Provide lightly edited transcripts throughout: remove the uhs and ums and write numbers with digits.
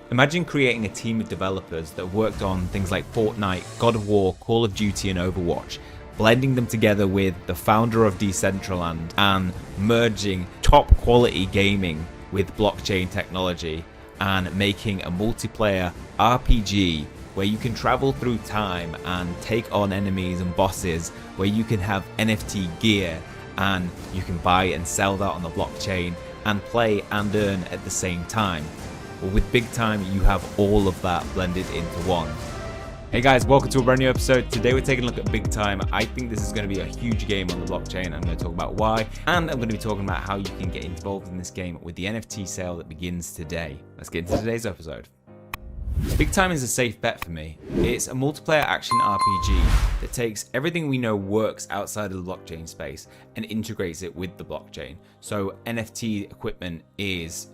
Imagine creating a team of developers that worked on things like Fortnite, God of War, Call of Duty and Overwatch, blending them together with the founder of Decentraland and merging top quality gaming with blockchain technology and making a multiplayer RPG where you can travel through time and take on enemies and bosses, where you can have NFT gear and you can buy and sell that on the blockchain and play and earn at the same time. Well, with Bigtime, you have all of that blended into one. Hey guys, welcome to a brand new episode. Today we're taking a look at Bigtime. I think this is going to be a huge game on the blockchain. I'm going to talk about why, and I'm going to be talking about how you can get involved in this game with the NFT sale that begins today. Let's get into today's episode. Bigtime is a safe bet for me. It's a multiplayer action RPG that takes everything we know works outside of the blockchain space and integrates it with the blockchain. So NFT equipment is,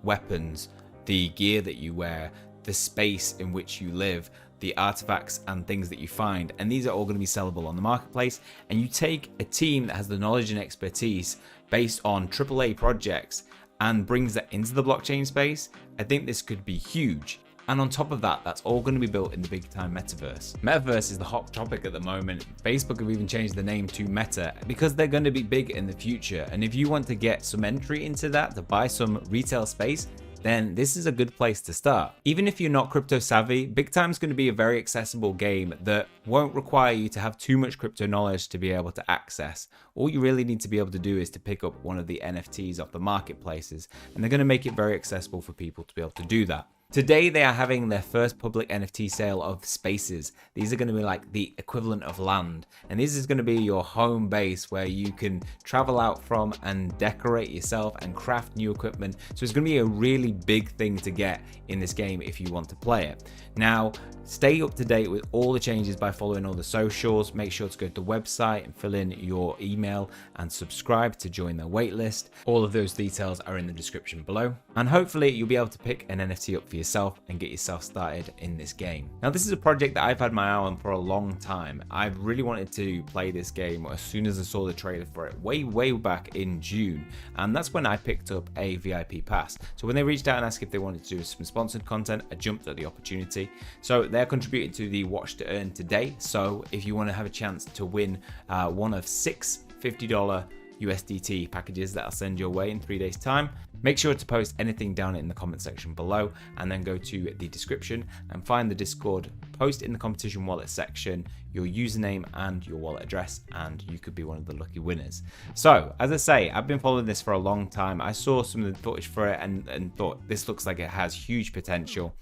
weapons, the gear that you wear, the space in which you live, the artifacts and things that you find, and these are all going to be sellable on the marketplace. And you take a team that has the knowledge and expertise based on AAA projects and brings that into the blockchain space. I think this could be huge. And on top of that, that's all going to be built in the Bigtime Metaverse. Metaverse is the hot topic at the moment. Facebook have even changed the name to Meta because they're going to be big in the future. And if you want to get some entry into that, to buy some retail space, then this is a good place to start. Even if you're not crypto savvy, Bigtime's going to be a very accessible game that won't require you to have too much crypto knowledge to be able to access. All you really need to be able to do is to pick up one of the NFTs off the marketplaces, and they're going to make it very accessible for people to be able to do that. Today, they are having their first public NFT sale of spaces. These are going to be like the equivalent of land. And this is going to be your home base where you can travel out from and decorate yourself and craft new equipment. So it's going to be a really big thing to get in this game if you want to play it. Now, stay up to date with all the changes by following all the socials. Make sure to go to the website and fill in your email and subscribe to join their waitlist. All of those details are in the description below. And hopefully you'll be able to pick an NFT up for yourself and get yourself started in this game. Now, this is a project that I've had my eye on for a long time. I've really wanted to play this game as soon as I saw the trailer for it way back in June, and that's when I picked up a VIP pass. So when they reached out and asked if they wanted to do some sponsored content, I jumped at the opportunity. So they're contributing to the watch to earn today. So if you want to have a chance to win one of 6 $50 USDT packages that I'll send your way in 3 days time, make sure to post anything down in the comment section below, and then go to the description and find the Discord, post in the competition wallet section your username and your wallet address, and you could be one of the lucky winners. So as I say, I've been following this for a long time. I saw some of the footage for it and thought this looks like it has huge potential.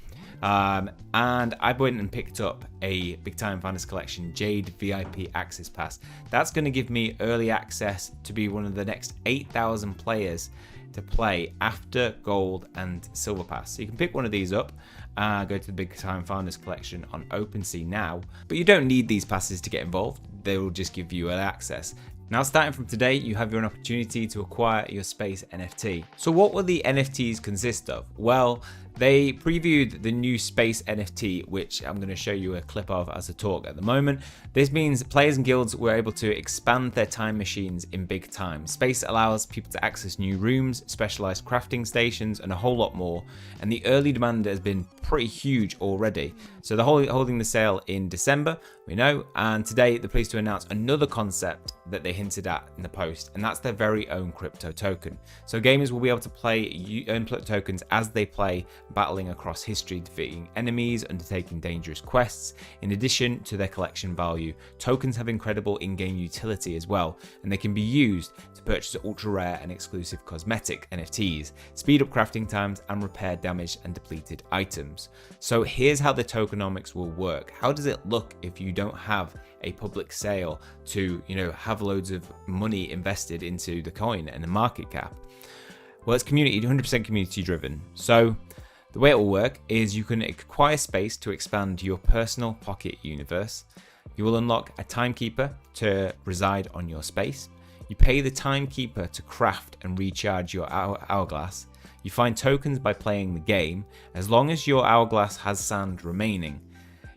And I went and picked up a Bigtime Founders Collection Jade VIP Access Pass. That's going to give me early access to be one of the next 8,000 players to play after Gold and Silver Pass. So you can pick one of these up, go to the Bigtime Founders Collection on OpenSea now, but you don't need these passes to get involved. They will just give you access. Now, starting from today, you have your opportunity to acquire your space NFT. So what will the NFTs consist of? Well, they previewed the new space NFT, which I'm going to show you a clip of as a talk at the moment. This means players and guilds were able to expand their time machines in Bigtime. Space allows people to access new rooms, specialized crafting stations, and a whole lot more. And the early demand has been pretty huge already. So they're holding the sale in December, we know, and today they're pleased to announce another concept that they hinted at in the post, and that's their very own crypto token. So gamers will be able to earn tokens as they play, battling across history, defeating enemies, undertaking dangerous quests. In addition to their collection value, tokens have incredible in-game utility as well, and they can be used to purchase ultra rare and exclusive cosmetic NFTs, speed up crafting times, and repair damaged and depleted items. So here's how the tokenomics will work. How does it look if you don't have a public sale to, have loads of money invested into the coin and the market cap? Well, it's 100% community driven. So the way it will work is you can acquire space to expand your personal pocket universe. You will unlock a timekeeper to reside on your space. You pay the timekeeper to craft and recharge your hourglass. You find tokens by playing the game, as long as your hourglass has sand remaining.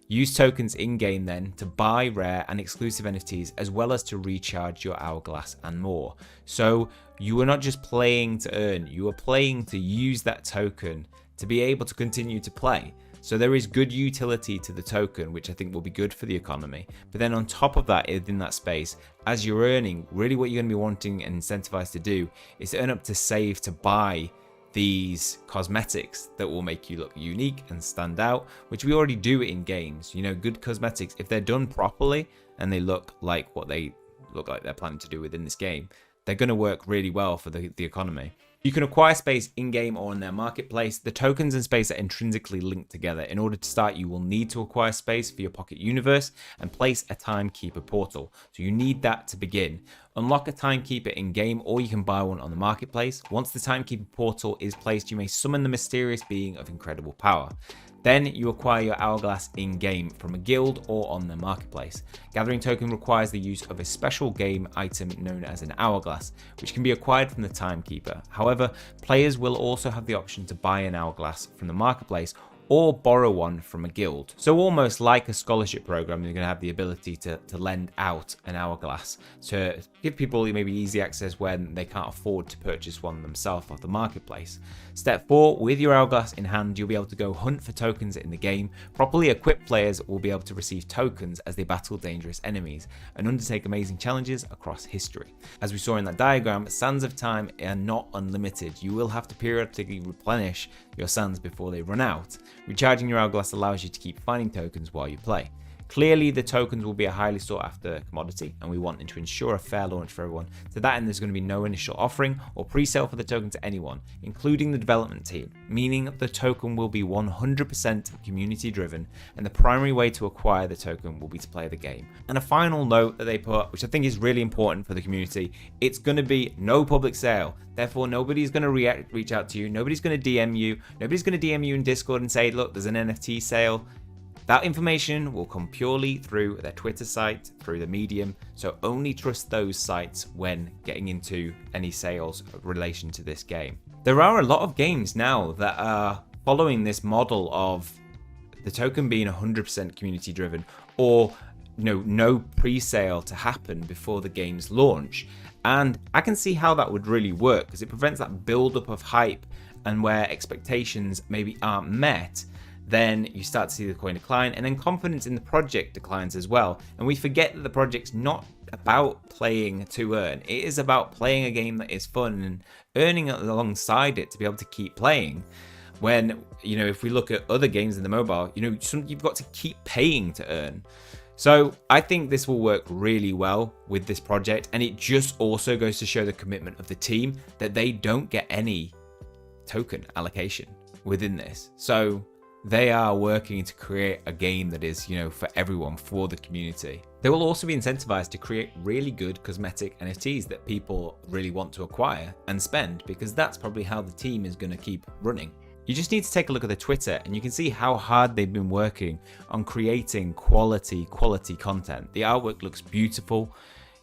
Use tokens in-game then to buy rare and exclusive NFTs, as well as to recharge your hourglass and more. So you are not just playing to earn, you are playing to use that token to be able to continue to play. So there is good utility to the token, which I think will be good for the economy. But then on top of that, within that space, as you're earning, really what you're going to be wanting and incentivized to do is to earn up to save to buy these cosmetics that will make you look unique and stand out, which we already do in games. You know, good cosmetics, if they're done properly and they look like what they look like they're planning to do within this game, they're going to work really well for the economy. You can acquire space in-game or in their marketplace. The tokens and space are intrinsically linked together. In order to start, you will need to acquire space for your Pocket Universe and place a Timekeeper portal. So you need that to begin. Unlock a Timekeeper in-game, or you can buy one on the marketplace. Once the Timekeeper portal is placed, you may summon the mysterious being of incredible power. Then you acquire your Hourglass in-game from a guild or on the marketplace. Gathering token requires the use of a special game item known as an Hourglass, which can be acquired from the Timekeeper. However, players will also have the option to buy an Hourglass from the marketplace or borrow one from a guild. So almost like a scholarship program, you're going to have the ability to lend out an Hourglass to give people maybe easy access when they can't afford to purchase one themselves off the marketplace. Step 4, with your Hourglass in hand, you'll be able to go hunt for tokens in the game. Properly equipped players will be able to receive tokens as they battle dangerous enemies and undertake amazing challenges across history. As we saw in that diagram, sands of time are not unlimited. You will have to periodically replenish your sands before they run out. Recharging your Hourglass allows you to keep finding tokens while you play. Clearly, the tokens will be a highly sought after commodity, and we want to ensure a fair launch for everyone. To that end, there's going to be no initial offering or pre-sale for the token to anyone, including the development team, meaning the token will be 100% community driven, and the primary way to acquire the token will be to play the game. And a final note that they put, which I think is really important for the community, it's going to be no public sale. Therefore, nobody's going to reach out to you, nobody's going to DM you, nobody's going to DM you in Discord and say, look, there's an NFT sale. That information will come purely through their Twitter site, through the Medium, so only trust those sites when getting into any sales in relation to this game. There are a lot of games now that are following this model of the token being 100% community driven, or no pre-sale to happen before the game's launch. And I can see how that would really work, because it prevents that build-up of hype, and where expectations maybe aren't met, then you start to see the coin decline, and then confidence in the project declines as well. And we forget that the project's not about playing to earn. It is about playing a game that is fun and earning alongside it to be able to keep playing. When, if we look at other games in the mobile, you've got to keep paying to earn. So I think this will work really well with this project, and it just also goes to show the commitment of the team that they don't get any token allocation within this. So they are working to create a game that is, for everyone, for the community. They will also be incentivized to create really good cosmetic NFTs that people really want to acquire and spend, because that's probably how the team is going to keep running. You just need to take a look at the Twitter, and you can see how hard they've been working on creating quality content. The artwork looks beautiful.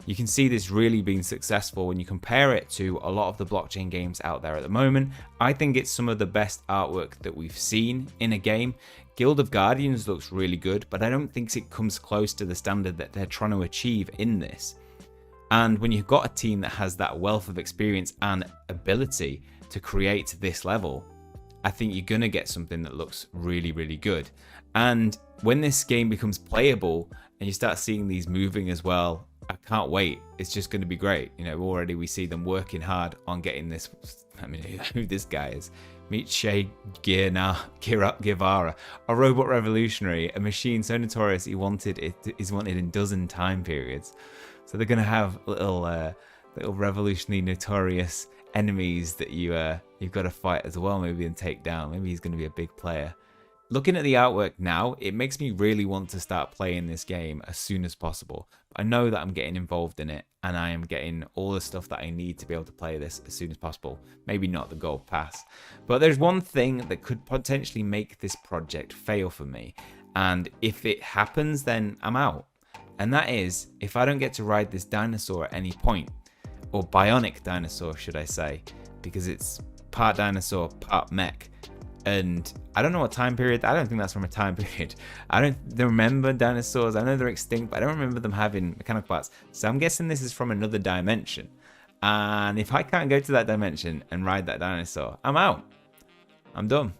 You can see this really being successful when you compare it to a lot of the blockchain games out there at the moment. I think it's some of the best artwork that we've seen in a game. Guild of Guardians looks really good, but I don't think it comes close to the standard that they're trying to achieve in this. And when you've got a team that has that wealth of experience and ability to create this level, I think you're going to get something that looks really, really good. And when this game becomes playable and you start seeing these moving as well, I can't wait. It's just going to be great. Already we see them working hard on getting this. I mean, who this guy is. Meet Che Guevara, a robot revolutionary, a machine so notorious he's wanted in dozen time periods. So they're going to have little revolutionary notorious enemies that you've got to fight as well, maybe, and take down. Maybe he's going to be a big player. Looking at the artwork now, it makes me really want to start playing this game as soon as possible. I know that I'm getting involved in it, and I am getting all the stuff that I need to be able to play this as soon as possible. Maybe not the gold pass. But there's one thing that could potentially make this project fail for me. And if it happens, then I'm out. And that is, if I don't get to ride this dinosaur at any point, or bionic dinosaur, should I say, because it's part dinosaur, part mech. And I don't know what time period. I don't think that's from a time period. I don't remember dinosaurs. I know they're extinct, but I don't remember them having mechanical parts. So I'm guessing this is from another dimension. And if I can't go to that dimension and ride that dinosaur, I'm out. I'm done.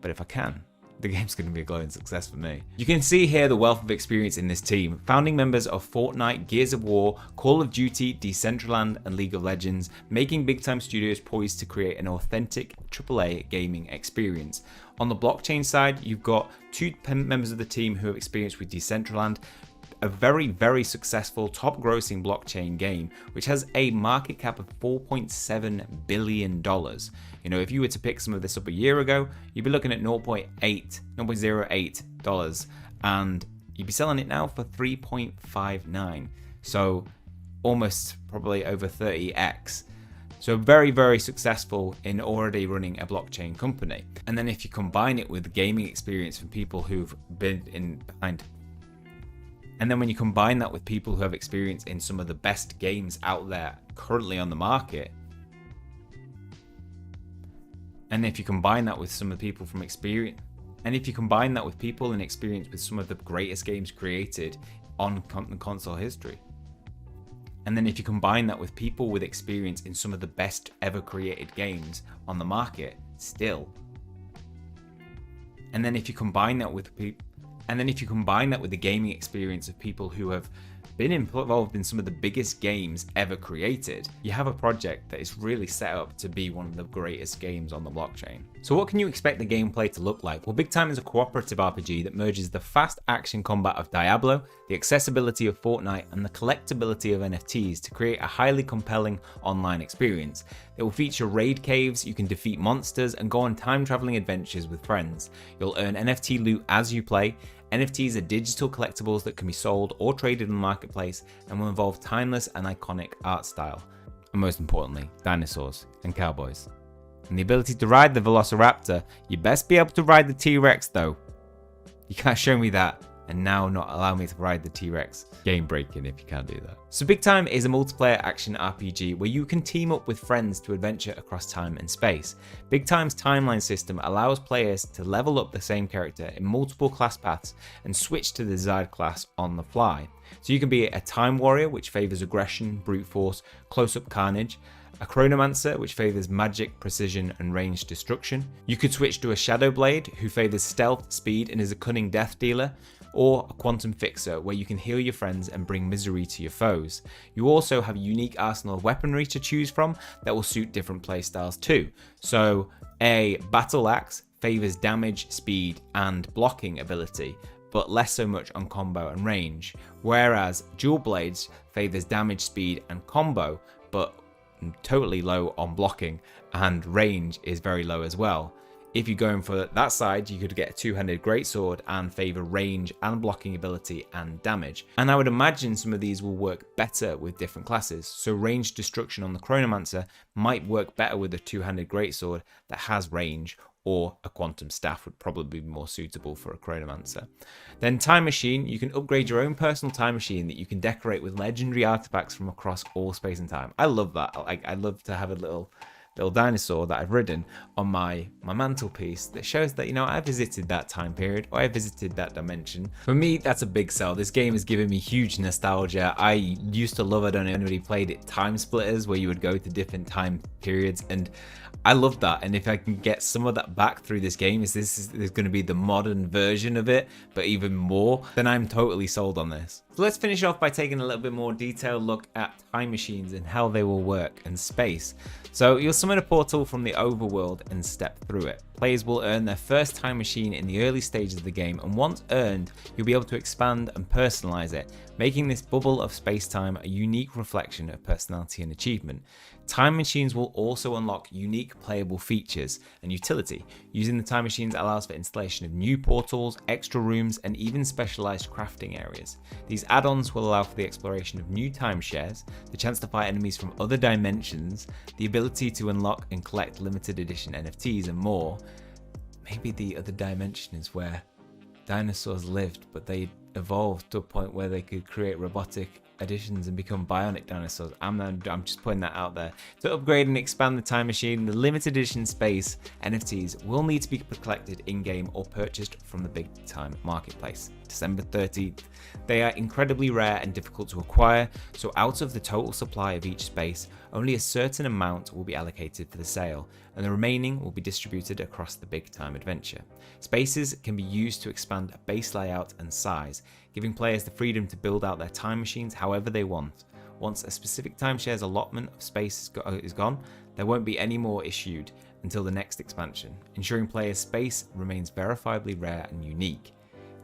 but if I can, the game's going to be a glowing success for me. You can see here the wealth of experience in this team. Founding members of Fortnite, Gears of War, Call of Duty, Decentraland, and League of Legends, making Bigtime Studios poised to create an authentic AAA gaming experience. On the blockchain side, you've got 2 members of the team who have experience with Decentraland, a very, very successful top grossing blockchain game, which has a market cap of $4.7 billion. You know, if you were to pick some of this up a year ago, you'd be looking at $0.08, and you'd be selling it now for 3.59. So almost probably over 30x. So very, very successful in already running a blockchain company. And then if you combine it with the gaming experience from people who've been behind. And then when you combine that with people who have experience in some of the best games out there currently on the market, and if you combine that with some of the people from experience, and if you combine that with people in experience with some of the greatest games created on console history, and then if you combine that with people with experience in some of the best ever created games on the market still, and then if you combine that with the gaming experience of people who have been involved in some of the biggest games ever created, you have a project that is really set up to be one of the greatest games on the blockchain. So what can you expect the gameplay to look like? Well, Bigtime is a cooperative RPG that merges the fast action combat of Diablo, the accessibility of Fortnite, and the collectability of NFTs to create a highly compelling online experience. It will feature raid caves, you can defeat monsters, and go on time-traveling adventures with friends. You'll earn NFT loot as you play. NFTs are digital collectibles that can be sold or traded in the marketplace and will involve timeless and iconic art style. And most importantly, dinosaurs and cowboys. And the ability to ride the Velociraptor. You best be able to ride the T-Rex though. You can't show me that and now not allow me to ride the T-Rex. Game breaking if you can't do that. So Bigtime is a multiplayer action RPG where you can team up with friends to adventure across time and space. Bigtime's timeline system allows players to level up the same character in multiple class paths and switch to the desired class on the fly. So you can be a time warrior, which favors aggression, brute force, close-up carnage, a chronomancer, which favors magic, precision, and ranged destruction. You could switch to a shadow blade, who favors stealth, speed, and is a cunning death dealer, or a quantum fixer, where you can heal your friends and bring misery to your foes. You also have a unique arsenal of weaponry to choose from that will suit different playstyles too. So a battle axe favors damage, speed, and blocking ability, but less so much on combo and range, whereas dual blades favors damage, speed, and combo, but totally low on blocking, and range is very low as well. If you're going for that side, you could get a two-handed greatsword and favor range and blocking ability and damage. And I would imagine some of these will work better with different classes. So range destruction on the chronomancer might work better with a two-handed greatsword that has range, or a quantum staff would probably be more suitable for a chronomancer. Then time machine, you can upgrade your own personal time machine that you can decorate with legendary artifacts from across all space and time. I love that. I love to have a little dinosaur that I've ridden on my mantelpiece that shows that, you know, I visited that time period, or I visited that dimension. For me, that's a big sell. This game has given me huge nostalgia. I used to love it. I don't know if anybody played it, Time Splitters, where you would go to different time periods, and I love that. And if I can get some of that back through this game, this is going to be the modern version of it, but even more, then I'm totally sold on this. So let's finish off by taking a little bit more detailed look at time machines and how they will work in space. So you'll summon a portal from the overworld and step through it. Players will earn their first time machine in the early stages of the game, and once earned, you'll be able to expand and personalize it, making this bubble of space-time a unique reflection of personality and achievement. Time machines will also unlock unique playable features and utility. Using the time machines allows for installation of new portals, extra rooms, and even specialized crafting areas. These add-ons will allow for the exploration of new timeshares, the chance to fight enemies from other dimensions, the ability to unlock and collect limited edition NFTs, and more. Maybe the other dimension is where dinosaurs lived, but they evolved to a point where they could create robotic additions and become bionic dinosaurs. I'm just putting that out there. To upgrade and expand the time machine, the limited edition space NFTs will need to be collected in-game or purchased from the Bigtime marketplace. December 13th. They are incredibly rare and difficult to acquire, so out of the total supply of each space, only a certain amount will be allocated for the sale, and the remaining will be distributed across the Bigtime adventure. Spaces can be used to expand a base layout and size, giving players the freedom to build out their time machines however they want. Once a specific timeshare's allotment of space is gone, there won't be any more issued until the next expansion, ensuring players' space remains verifiably rare and unique.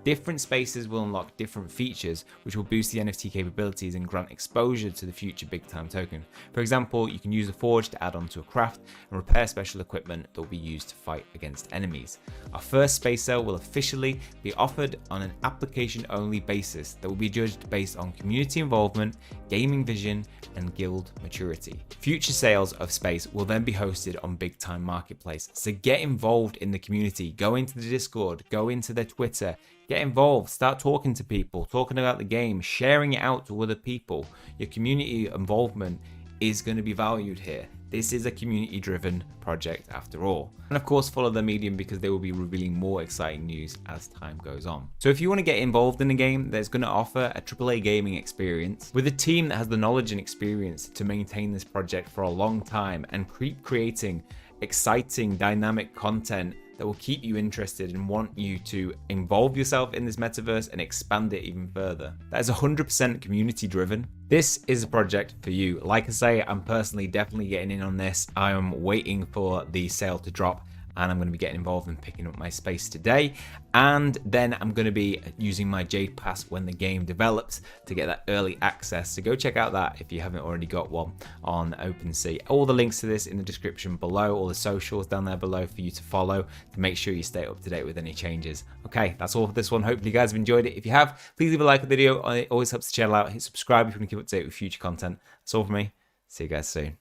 Different spaces will unlock different features, which will boost the NFT capabilities and grant exposure to the future Bigtime token. For example, you can use the Forge to add on to a craft and repair special equipment that will be used to fight against enemies. Our first space sale will officially be offered on an application-only basis that will be judged based on community involvement, gaming vision, and guild maturity. Future sales of space will then be hosted on Bigtime Marketplace, so get involved in the community. Go into the Discord, go into their Twitter, get involved, start talking to people, talking about the game, sharing it out to other people. Your community involvement is going to be valued here. This is a community-driven project after all. And of course, follow the Medium because they will be revealing more exciting news as time goes on. So if you want to get involved in a game that's going to offer a AAA gaming experience with a team that has the knowledge and experience to maintain this project for a long time and keep creating exciting, dynamic content that will keep you interested and want you to involve yourself in this metaverse and expand it even further. That is 100% community driven. This is a project for you. Like I say, I'm personally definitely getting in on this. I am waiting for the sale to drop, and I'm going to be getting involved and picking up my space today. And then I'm going to be using my Jade Pass when the game develops to get that early access. So go check out that if you haven't already got one on OpenSea. All the links to this in the description below, all the socials down there below for you to follow to make sure you stay up to date with any changes. Okay, that's all for this one. Hopefully you guys have enjoyed it. If you have, please leave a like on the video. It always helps the channel out. Hit subscribe if you want to keep up to date with future content. That's all for me. See you guys soon.